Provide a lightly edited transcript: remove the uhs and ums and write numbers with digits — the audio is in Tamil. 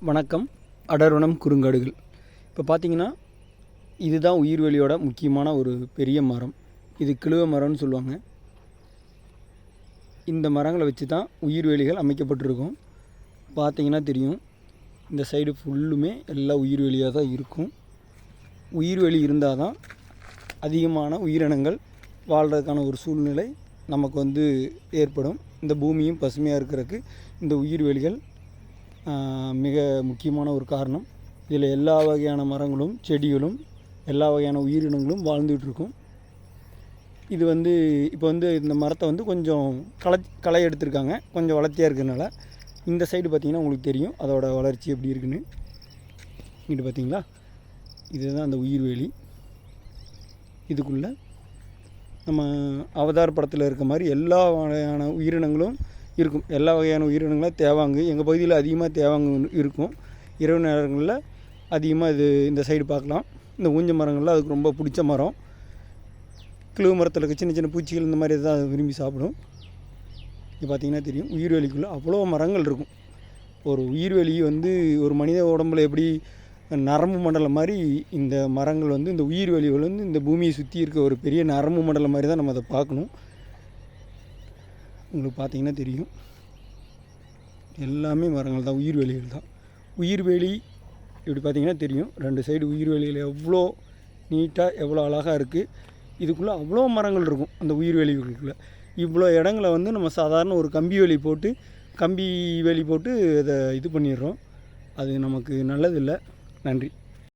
வணக்கம். அடர்வனம் குறுங்காடுகள். இப்போ பார்த்தீங்கன்னா இதுதான் உயிர்வெளியோட முக்கியமான ஒரு பெரிய மரம். இது கிழுவ மரம்னு சொல்லுவாங்க. இந்த மரங்களை வச்சு தான் உயிர்வெளிகள் அமைக்கப்பட்டிருக்கும். பார்த்தீங்கன்னா தெரியும், இந்த சைடு ஃபுல்லுமே எல்லாம் உயிர்வெளியாக தான் இருக்கும். உயிர்வெளி இருந்தால் தான் அதிகமான உயிரினங்கள் வாழ்கிறதுக்கான ஒரு சூழ்நிலை நமக்கு ஏற்படும். இந்த பூமியும் பசுமையாக இருக்கிறதுக்கு இந்த உயிர்வெளிகள் மிக முக்கியமான ஒரு காரணம். இதில் எல்லா வகையான மரங்களும் செடிகளும் எல்லா வகையான உயிரினங்களும் வாழ்ந்துகிட்ருக்கும். இது இப்போ இந்த மரத்தை கொஞ்சம் களை எடுத்திருக்காங்க. கொஞ்சம் வளர்த்தியாக இருக்கிறதுனால இந்த சைடு பார்த்திங்கன்னா உங்களுக்கு தெரியும் அதோட வளர்ச்சி எப்படி இருக்குன்னு. இங்கிட்டு பார்த்திங்களா, இதுதான் அந்த உயிர்வேலி. இதுக்குள்ளே நம்ம அவதார் படத்தில் இருக்க மாதிரி எல்லா வகையான உயிரினங்களும் இருக்கும். எல்லா வகையான உயிரினங்களும் தேவாங்கு எங்கள் பகுதியில் அதிகமாக தேவாங்கு இருக்கும். இரவு நேரங்களில் அதிகமாக இந்த சைடு பார்க்கலாம். இந்த ஊஞ்ச மரங்கள்லாம் அதுக்கு ரொம்ப பிடிச்ச மரம். கிழுவு மரத்தில் இருக்க சின்ன சின்ன பூச்சிகள் இந்த மாதிரி தான் அது விரும்பி சாப்பிடும். இது பார்த்திங்கன்னா தெரியும், உயிர்வெளிக்குள்ளே அவ்வளோ மரங்கள் இருக்கும். ஒரு உயிர்வெளி ஒரு மனித உடம்புல எப்படி நரம்பு மண்டலம் மாதிரி இந்த மரங்கள் இந்த உயிர்வெளிகள் இந்த பூமியை சுற்றி இருக்க ஒரு பெரிய நரம்பு மண்டலம் மாதிரி தான் நம்ம அதை பார்க்கணும். உங்களுக்கு பார்த்திங்கன்னா தெரியும், எல்லாமே மரங்கள் தான், உயிர்வெளிகள் தான். உயிர்வெளி இப்படி பார்த்திங்கன்னா தெரியும், ரெண்டு சைடு உயிர்வெளிகள் எவ்வளோ நீட்டாக எவ்வளோ அழகாக இருக்குது. இதுக்குள்ளே அவ்வளோ மரங்கள் இருக்கும். அந்த உயிர்வெளிகளுக்குள்ளே இவ்வளோ இடங்களை நம்ம சாதாரண ஒரு கம்பி வேலி போட்டு அதை இது பண்ணிடுறோம். அது நமக்கு நல்லதில்லை. நன்றி.